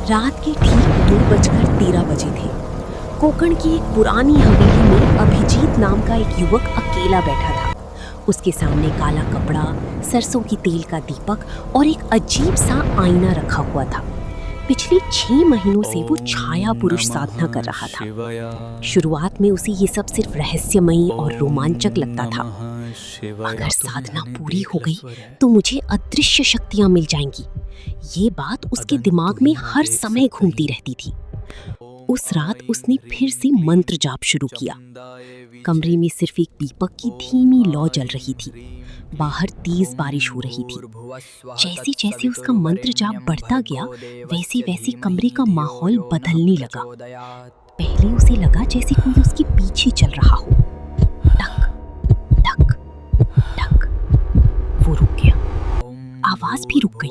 रात के ठीक 2:13 थे। कोकण की एक पुरानी हवेली में अभिजीत नाम का एक युवक अकेला बैठा था। उसके सामने काला कपड़ा, सरसों की तेल का दीपक और एक अजीब सा आईना रखा हुआ था। पिछले 6 महीनों से वो छाया पुरुष साधना कर रहा था। शुरुआत में उसे ये सब सिर्फ रहस्यमयी और रोमांचक लगता था। अगर साधना पूरी हो गई तो मुझे अदृश्य शक्तियां मिल जाएंगी, ये बात उसके दिमाग में हर समय घूमती रहती थी। उस रात उसने फिर से मंत्र जाप शुरू किया। कमरे में सिर्फ एक दीपक की धीमी लौ जल रही थी। बाहर तेज बारिश हो रही थी। जैसे जैसे उसका मंत्र जाप बढ़ता गया, वैसे वैसे कमरे का माहौल बदलने लगा। पहले उसे लगा जैसे कोई उसके पीछे चल रहा हो। टक टक टक। वो रुक गया। आवाज भी रुक गई।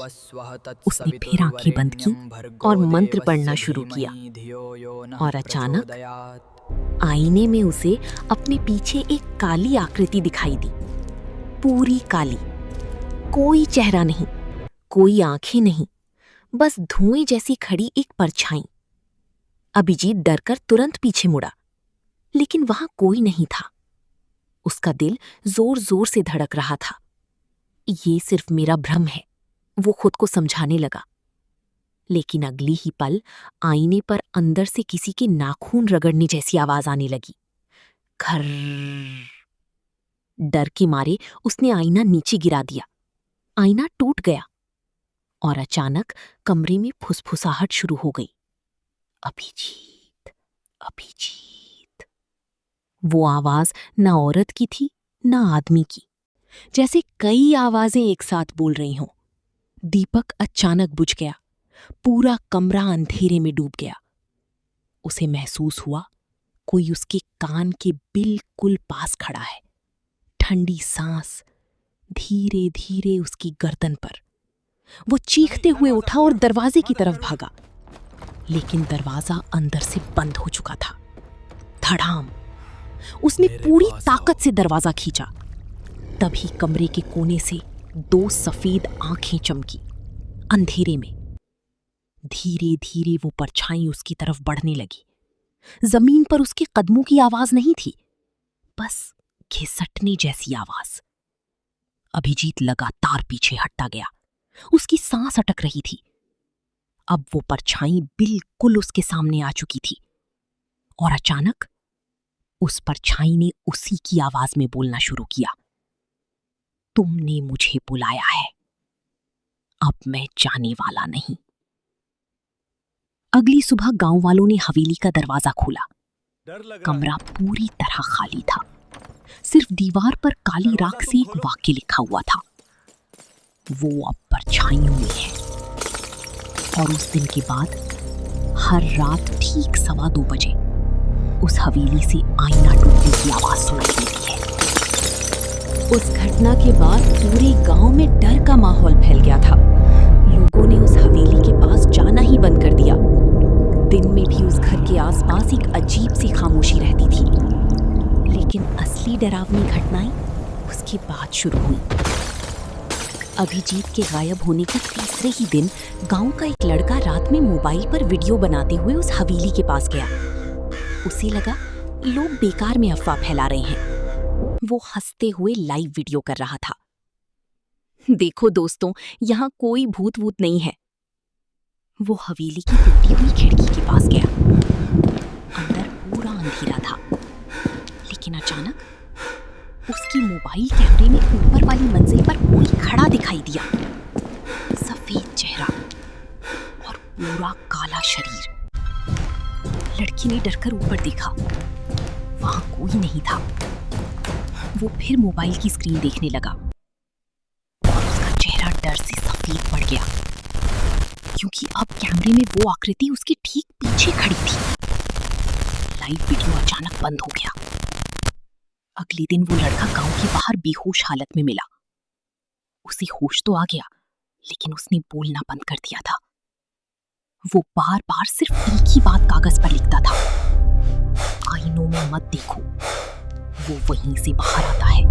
उसने फिर आंखें बंद की और मंत्र पढ़ना शुरू किया। और अचानक आईने में उसे अपने पीछे एक काली आकृति दिखाई दी। पूरी काली। कोई चेहरा नहीं, कोई आंखें नहीं, बस धुएं जैसी खड़ी एक परछाई। अभिजीत डरकर तुरंत पीछे मुड़ा, लेकिन वहां कोई नहीं था। उसका दिल जोर जोर से धड़क रहा था। ये सिर्फ मेरा भ्रम है, वो खुद को समझाने लगा। लेकिन अगली ही पल आईने पर अंदर से किसी के नाखून रगड़ने जैसी आवाज आने लगी। खर्र। डर के मारे उसने आईना नीचे गिरा दिया। आईना टूट गया और अचानक कमरे में फुसफुसाहट शुरू हो गई। अभिजीत, अभिजीत। वो आवाज न औरत की थी न आदमी की, जैसे कई आवाजें एक साथ बोल रही हों। दीपक अचानक बुझ गया। पूरा कमरा अंधेरे में डूब गया। उसे महसूस हुआ कोई उसके कान के बिल्कुल पास खड़ा है। ठंडी सांस धीरे धीरे उसकी गर्दन पर। वो चीखते हुए उठा और दरवाजे की तरफ भागा, लेकिन दरवाजा अंदर से बंद हो चुका था। धड़ाम। उसने पूरी ताकत से दरवाजा खींचा। तभी कमरे के कोने से 2 सफेद आंखें चमकी अंधेरे में। धीरे धीरे वो परछाई उसकी तरफ बढ़ने लगी। जमीन पर उसके कदमों की आवाज नहीं थी, बस घिसटने जैसी आवाज। अभिजीत लगातार पीछे हटता गया। उसकी सांस अटक रही थी। अब वो परछाई बिल्कुल उसके सामने आ चुकी थी और अचानक उस परछाई ने उसी की आवाज में बोलना शुरू किया। तुमने मुझे बुलाया है, अब मैं जाने वाला नहीं। अगली सुबह गांव वालों ने हवेली का दरवाजा खोला। कमरा पूरी तरह खाली था। सिर्फ दीवार पर काली राख से एक वाक्य लिखा हुआ था, वो अब परछाइयों में है। और उस दिन के बाद हर रात ठीक 2:15 बजे उस हवेली से आईना टूटने की आवाज सुनाई देती है। उस घटना के बाद पूरे गांव में डर का माहौल फैल गया था। लोगों ने उस हवेली के पास जाना ही बंद कर दिया। दिन में भी उस घर के आसपास एक अजीब सी खामोशी रहती थी। लेकिन असली डरावनी घटनाएं उसके बाद शुरू हुई। अभिजीत के गायब होने के तीसरे ही दिन गांव का एक लड़का रात में मोबाइल पर वीडियो बनाते हुए उस हवेली के पास गया। उसे लगा लोग बेकार में अफवाह फैला रहे हैं। वो हंसते हुए लाइव वीडियो कर रहा था। देखो दोस्तों, यहाँ कोई भूत वूत नहीं है। वो हवेली की टूटी हुई खिड़की के पास गया। अंदर पूरा अंधेरा था, लेकिन अचानक उसकी मोबाइल कैमरे में ऊपर वाली मंजिल पर कोई खड़ा दिखाई दिया। सफेद चेहरा और पूरा काला शरीर। लड़की ने डरकर ऊपर देखा, वहां कोई नहीं था। वो फिर मोबाइल की स्क्रीन देखने लगा और उसका चेहरा डर से सफेद पड़ गया, क्योंकि अब कैमरे में वो आकृति उसके ठीक पीछे खड़ी थी। लाइव वीडियो अचानक बंद हो गया। अगले दिन वो लड़का गांव के बाहर बेहोश हालत में मिला। उसे होश तो आ गया, लेकिन उसने बोलना बंद कर दिया था। वो बार बार सिर्फ एक ही बात कागज पर लिखता था, आईनों में मत देखो, वो वहीं से बाहर आता है।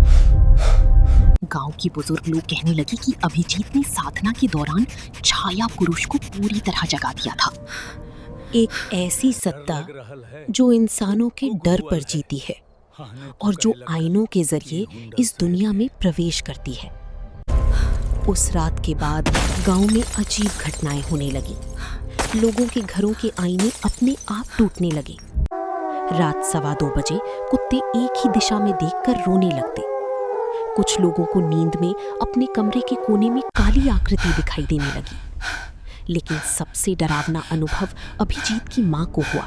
गांव की बुजुर्ग लोग कहने लगे कि अभिजीत ने साधना के दौरान छाया पुरुष को पूरी तरह जगा दिया था। एक ऐसी सत्ता जो इंसानों के डर पर जीती है और जो आईनों के जरिए इस दुनिया में प्रवेश करती है। उस रात के बाद गांव में अजीब घटनाएं होने लगी। लोगों के घरों के आईने अपने आप टूटने लगे। रात 2:15 बजे कुत्ते एक ही दिशा में देखकर रोने लगते। कुछ लोगों को नींद में अपने कमरे के कोने में काली आकृति दिखाई देने लगी। लेकिन सबसे डरावना अनुभव अभिजीत की माँ को हुआ।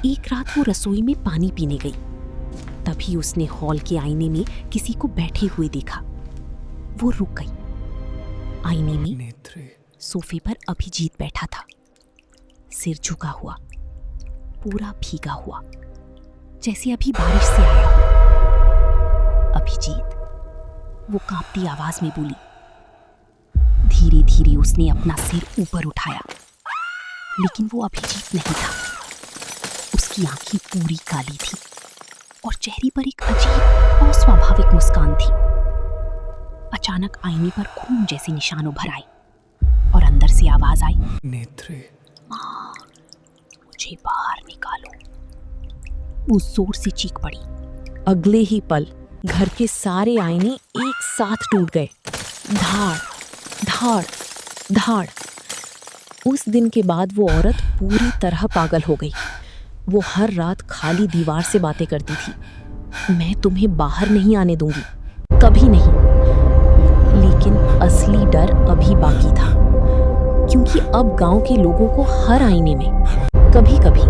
एक रात वो रसोई में पानी पीने गई। तभी उसने हॉल के आईने में किसी को बैठे हुए देखा। वो रुक गई। आईने में सोफे पर अभिजीत बैठा था, सिर झुका हुआ, पूरा भीगा हुआ, जैसे अभी बारिश से आया हो। अभिजीत, वो कांपती आवाज में बोली। धीरे धीरे उसने अपना सिर ऊपर उठाया, लेकिन वो अभिजीत नहीं था। उसकी आंखें पूरी काली थी और चेहरे पर एक अजीब अस्वाभाविक मुस्कान थी। अचानक आईने पर खून जैसे निशान उभर आए और अंदर से आवाज आई, नेत्रे, माँ, मुझे बाहर निकालो। वो जोर से चीख पड़ी। अगले ही पल घर के सारे आईने एक साथ टूट गए। धाड़ धाड़ धाड़। उस दिन के बाद वो औरत पूरी तरह पागल हो गई। वो हर रात खाली दीवार से बातें करती थी, मैं तुम्हें बाहर नहीं आने दूंगी, कभी नहीं। लेकिन असली डर अभी बाकी था, क्योंकि अब गांव के लोगों को हर आईने में कभी कभी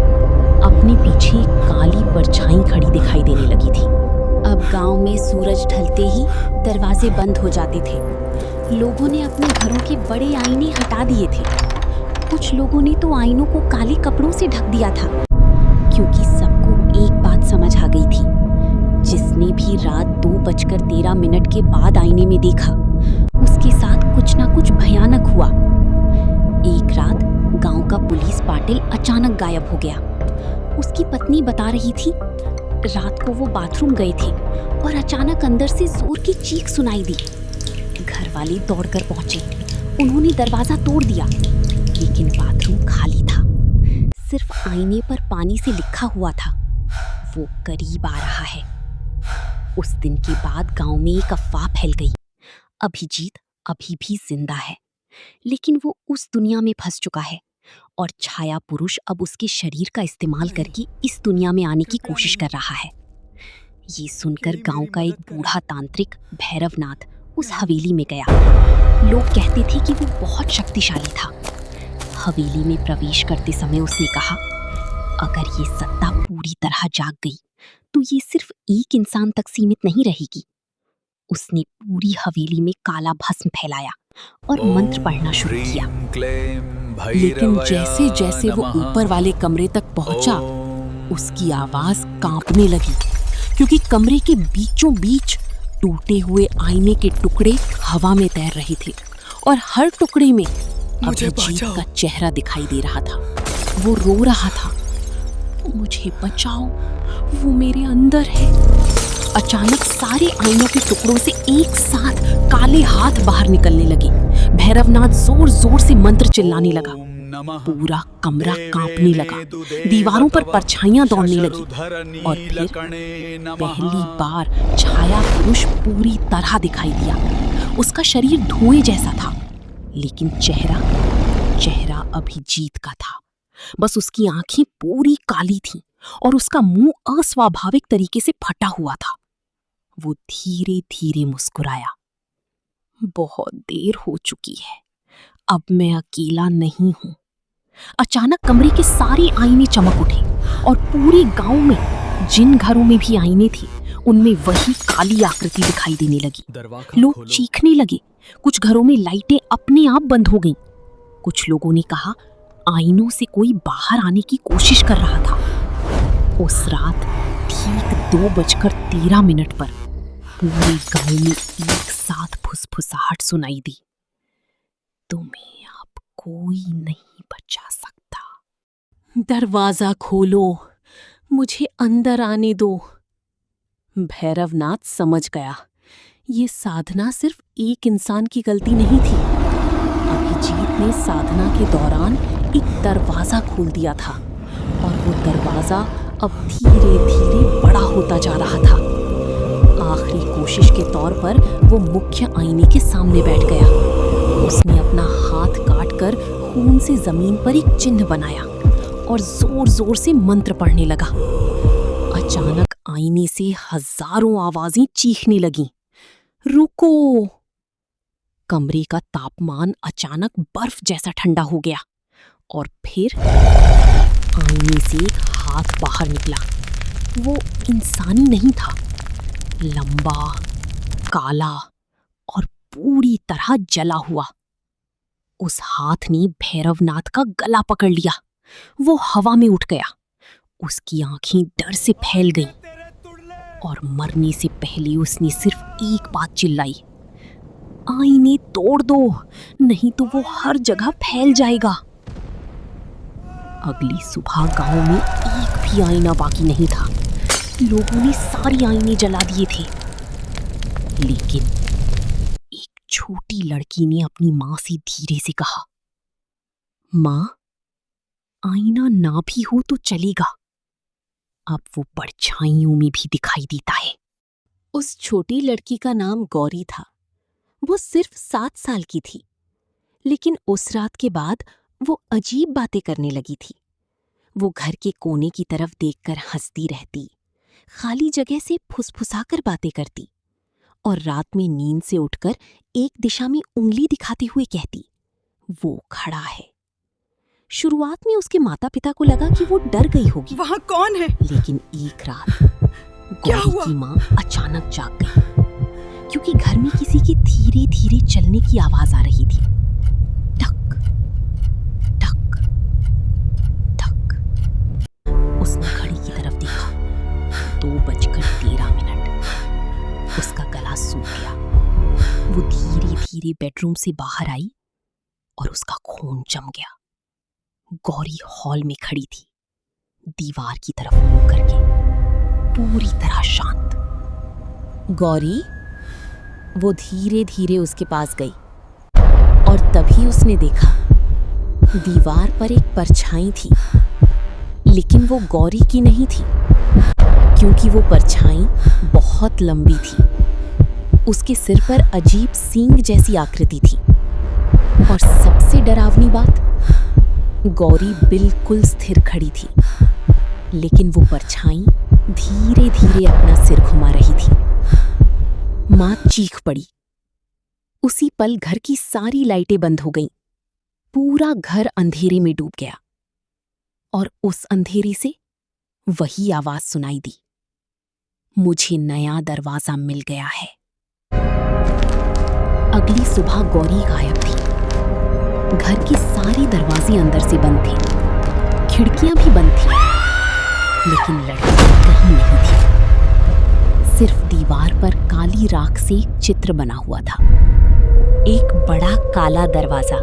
अपने पीछे एक काली परछाई खड़ी दिखाई देने लगी थी। अब गांव में सूरज ढलते ही दरवाजे बंद हो जाते थे। लोगों ने अपने घरों के बड़े आईने हटा दिए थे। कुछ लोगों ने तो आईनों को काले कपड़ों से ढक दिया था, क्योंकि सबको एक बात समझ आ गई थी, जिसने भी रात 2:13 के बाद आईने में देखा, उसके साथ कुछ ना कुछ भयानक हुआ। एक रात गांव का पुलिस पाटिल अचानक गायब हो गया। उसकी पत्नी बता रही थी, रात को वो बाथरूम गए थे और अचानक अंदर से जोर की चीख सुनाई दी। घर वाले दौड़कर पहुंचे। उन्होंने दरवाजा तोड़ दिया, लेकिन बाथरूम खाली था। सिर्फ आईने पर पानी से लिखा हुआ था, वो करीब आ रहा है। उस दिन के बाद गांव में एक अफवाह फैल गई, अभिजीत अभी भी जिंदा है, लेकिन वो उस दुनिया में फंस चुका है और छाया पुरुष अब उसके शरीर का इस्तेमाल करके इस दुनिया में आने की कोशिश कर रहा है। ये सुनकर गांव का एक बूढ़ा तांत्रिक भैरवनाथ उस हवेली में गया। लोग कहते थे कि वो बहुत शक्तिशाली था। हवेली में प्रवेश करते समय उसने कहा, अगर ये सत्ता पूरी तरह जाग गई तो ये सिर्फ एक इंसान तक सीमित नहीं रहेगी। उसने पूरी हवेली में काला भस्म फैलाया और मंत्र पढ़ना शुरू किया। लेकिन जैसे जैसे वो ऊपर वाले कमरे तक पहुंचा, उसकी आवाज कांपने लगी, क्योंकि कमरे के बीचों बीच टूटे हुए आईने के टुकड़े हवा में तैर रहे थे और हर टुकड़े में अभिजीत का चेहरा दिखाई दे रहा था। वो रो रहा था, मुझे बचाओ, वो मेरे अंदर है। अचानक सारे आईनों के टुकड़ों से एक साथ काले हाथ बाहर निकलने लगे। भैरवनाथ जोर जोर से मंत्र चिल्लाने लगा। पूरा कमरा कांपने लगा, दीवारों पर परछाइयां दौड़ने लगी और फिर पहली बार छाया पुरुष पूरी तरह दिखाई दिया। उसका शरीर धुएं जैसा था, लेकिन चेहरा अभिजीत का था। बस उसकी आंखें पूरी काली थीं और उसका मुंह अस्वाभाविक तरीके से फटा हुआ था। वो धीरे धीरे मुस्कुराया। बहुत देर हो चुकी है, अब मैं अकेला नहीं हूं। अचानक कमरे के सारे आईने चमक उठे और पूरे गांव में जिन घरों में भी आईने थे, उनमें वही काली आकृति दिखाई देने लगी। लोग चीखने लगे। कुछ घरों में लाइटें अपने आप बंद हो गईं। कुछ लोगों ने कहा, आईनों से कोई बाहर आने की कोशिश कर रहा था। उस रात ठीक 2:13 पर पूरे गांव में एक साथ फुसफुसाहट सुनाई दी, तुम्हें अब कोई नहीं बचा सकता। दरवाजा खोलो, मुझे अंदर आने दो। भैरवनाथ समझ गया, ये साधना सिर्फ एक इंसान की गलती नहीं थी। अभिजीत ने साधना के दौरान एक दरवाजा खोल दिया था और वो दरवाजा अब धीरे धीरे बड़ा होता जा रहा था। आखिरी कोशिश के तौर पर वो मुख्य आईने के सामने बैठ गया। उसने अपना हाथ काटकर खून से जमीन पर एक चिन्ह बनाया और जोर जोर से मंत्र पढ़ने लगा। अचानक आईने से हजारों आवाजें चीखने लगीं। रुको! कमरे का तापमान अचानक बर्फ जैसा ठंडा हो गया और फिर आईने से एक हाथ बाहर निकला। वो इंसानी नहीं था, लंबा, काला और पूरी तरह जला हुआ। उस हाथ ने भैरवनाथ का गला पकड़ लिया। वो हवा में उठ गया। उसकी आंखें डर से फैल गईं और मरने से पहले उसने सिर्फ एक बात चिल्लाई, आईने तोड़ दो, नहीं तो वो हर जगह फैल जाएगा। अगली सुबह गांव में एक भी आईना बाकी नहीं था। लोगों ने सारे आईने जला दिए थे। लेकिन एक छोटी लड़की ने अपनी मां से धीरे से कहा, मां, आईना ना भी हो तो चलेगा, अब वो परछाइयों में भी दिखाई देता है। उस छोटी लड़की का नाम गौरी था। वो सिर्फ 7 साल की थी, लेकिन उस रात के बाद वो अजीब बातें करने लगी थी। वो घर के कोने की तरफ देखकर हंसती रहती, खाली जगह से फुसफुसाकर बातें करती और रात में नींद से उठकर एक दिशा में उंगली दिखाते हुए कहती, वो खड़ा है। शुरुआत में उसके माता पिता को लगा कि वो डर गई होगी। वहाँ कौन है? लेकिन एक रात गौरी की माँ अचानक जाग गई, क्योंकि घर में किसी की धीरे धीरे चलने की आवाज आ रही थी। टक टक टक। उसने घड़ी की तरफ देखा। 2:13। उसका गला सूख गया। वो धीरे धीरे बेडरूम से बाहर आई और उसका खून जम गया। गौरी हॉल में खड़ी थी, दीवार की तरफ मुंह करके, पूरी तरह शांत। गौरी, वो धीरे धीरे उसके पास गई और तभी उसने देखा दीवार पर एक परछाई थी, लेकिन वो गौरी की नहीं थी, क्योंकि वो परछाई बहुत लंबी थी। उसके सिर पर अजीब सींग जैसी आकृति थी और सबसे डरावनी बात, गौरी बिल्कुल स्थिर खड़ी थी, लेकिन वो परछाई धीरे धीरे अपना सिर घुमा रही थी। मां चीख पड़ी। उसी पल घर की सारी लाइटें बंद हो गईं। पूरा घर अंधेरे में डूब गया और उस अंधेरे से वही आवाज सुनाई दी, मुझे नया दरवाजा मिल गया है। अगली सुबह गौरी गायब थी। घर के सारे दरवाजे अंदर से बंद थे, खिड़कियां भी बंद थीं, लेकिन लड़की कहीं नहीं थी। सिर्फ दीवार पर काली राख से एक चित्र बना हुआ था, एक बड़ा काला दरवाजा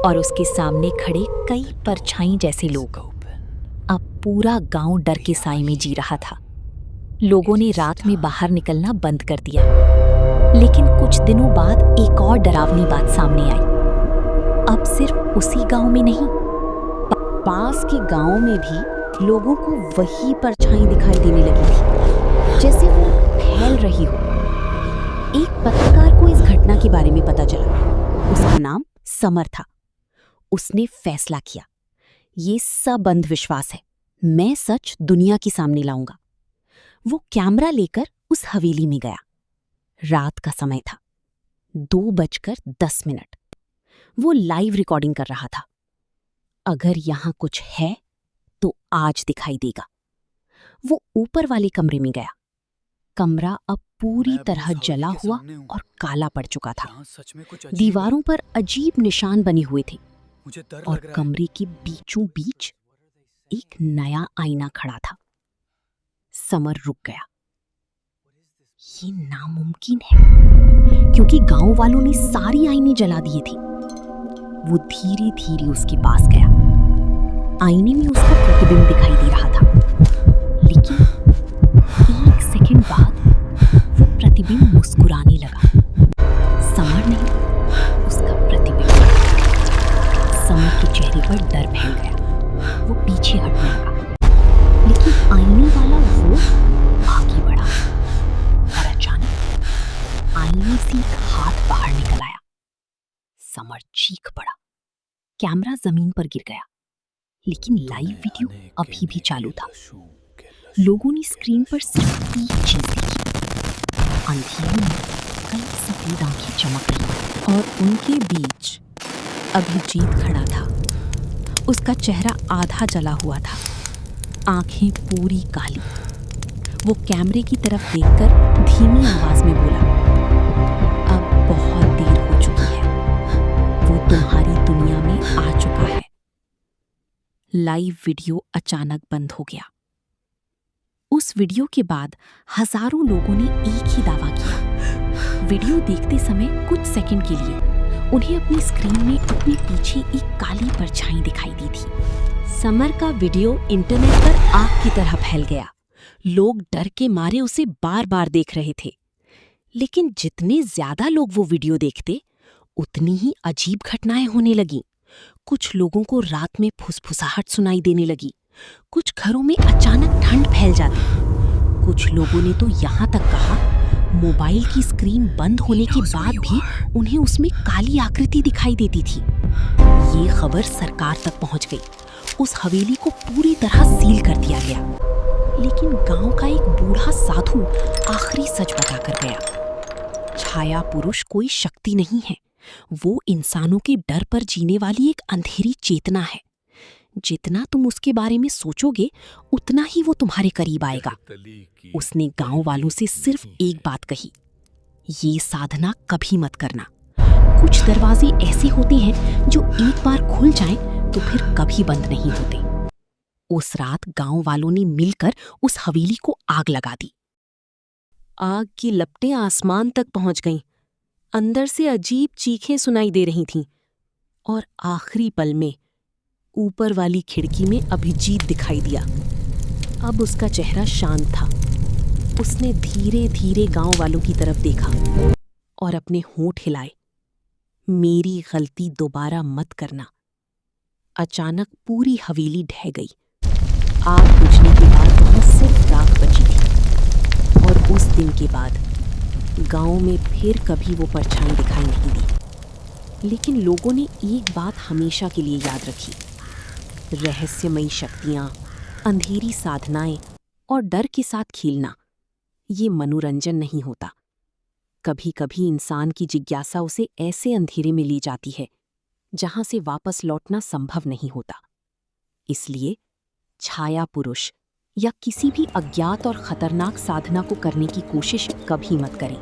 और उसके सामने खड़े कई परछाई जैसे लोग। अब पूरा गांव डर के साए में जी रहा था। लोगों ने रात में बाहर निकलना बंद कर दिया, लेकिन कुछ दिनों बाद एक और डरावनी बात सामने आई। अब सिर्फ उसी गांव में नहीं, पास के गांव में भी लोगों को वही परछाई दिखाई देने लगी थी, जैसे वो फैल रही हो। एक पत्रकार को इस घटना के बारे में पता चला। उसका नाम समर था। उसने फैसला किया, ये सब अंधविश्वास है, मैं सच दुनिया के सामने लाऊंगा। वो कैमरा लेकर उस हवेली में गया। रात का समय था, 2:10। वो लाइव रिकॉर्डिंग कर रहा था। अगर यहां कुछ है तो आज दिखाई देगा। वो ऊपर वाले कमरे में गया। कमरा अब पूरी तरह जला हुआ और काला पड़ चुका था। दीवारों पर अजीब निशान बने हुए थे और कमरे के बीचों बीच एक नया आईना खड़ा था। समर रुक गया। ये नामुमकिन है, क्योंकि गांव वालों ने सारी आईने जला दिए थे। वो धीरे धीरे उसके पास गया। आईने में उसका प्रतिबिंब दिखाई दे रहा था, लेकिन 1 सेकंड बाद वो पीछे हटने लगा, लेकिन आईने वाला वो आगे बढ़ा और अचानक आईने से एक हाथ बाहर निकल आया। समर चीख पड़ा। कैमरा जमीन पर गिर गया, लेकिन लाइव वीडियो अभी भी चालू था। लोगों ने स्क्रीन पर सिर्फ एक चीज देखी। अंधेरे में कई सफेद आंखें चमक रही और उनके बीच अभिजीत खड़ा था। उसका चेहरा आधा जला हुआ था, आंखें पूरी काली। वो कैमरे की तरफ देखकर धीमी आवाज में बोला, अब बहुत देर हो चुकी है, वो तुम्हारी दुनिया में आ चुका है। लाइव वीडियो अचानक बंद हो गया। उस वीडियो के बाद हजारों लोगों ने एक ही दावा किया। वीडियो देखते समय कुछ सेकंड के लिए उन्हें अपनी स्क्रीन में अपने पीछे एक काली परछाई दिखाई दी थी। समर का वीडियो इंटरनेट पर आग की तरह फैल गया। लोग डर के मारे उसे बार बार देख रहे थे। लेकिन जितने ज्यादा लोग वो वीडियो देखते, उतनी ही अजीब घटनाएं होने लगीं। कुछ लोगों को रात में फुसफुसाहट सुनाई देने लगी। कुछ घरों में अचानक ठंड फैल जाती। कुछ लोगों ने तो यहाँ तक कहा, मोबाइल की स्क्रीन बंद होने के बाद भी उन्हें उसमें काली आकृति दिखाई देती थी। ये खबर सरकार तक पहुंच गई। उस हवेली को पूरी तरह सील कर दिया गया। लेकिन गांव का एक बूढ़ा साधु आखिरी सच बताकर गया। छाया पुरुष कोई शक्ति नहीं है, वो इंसानों के डर पर जीने वाली एक अंधेरी चेतना है। जितना तुम उसके बारे में सोचोगे, उतना ही वो तुम्हारे करीब आएगा। उसने गांव वालों से सिर्फ एक बात कही, ये साधना कभी मत करना। कुछ दरवाजे ऐसे होते हैं जो एक बार खुल जाएं तो फिर कभी बंद नहीं होते। उस रात गांव वालों ने मिलकर उस हवेली को आग लगा दी। आग की लपटें आसमान तक पहुंच गईं। अंदर से अजीब चीखें सुनाई दे रही थीं और आखिरी पल में ऊपर वाली खिड़की में अभिजीत दिखाई दिया। अब उसका चेहरा शांत था। उसने धीरे धीरे गांव वालों की तरफ देखा और अपने होंठ हिलाए, मेरी गलती दोबारा मत करना। अचानक पूरी हवेली ढह गई। आग बुझने के बाद वहां सिर्फ राख बची थी और उस दिन के बाद गांव में फिर कभी वो परछाई दिखाई नहीं दी। लेकिन लोगों ने एक बात हमेशा के लिए याद रखी, रहस्यमयी शक्तियां, अंधेरी साधनाएं और डर के साथ खेलना, ये मनोरंजन नहीं होता। कभी कभी इंसान की जिज्ञासा उसे ऐसे अंधेरे में ले जाती है जहां से वापस लौटना संभव नहीं होता। इसलिए छाया पुरुष या किसी भी अज्ञात और खतरनाक साधना को करने की कोशिश कभी मत करें।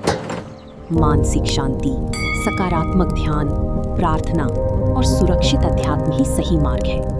मानसिक शांति, सकारात्मक ध्यान, प्रार्थना और सुरक्षित अध्यात्म ही सही मार्ग है।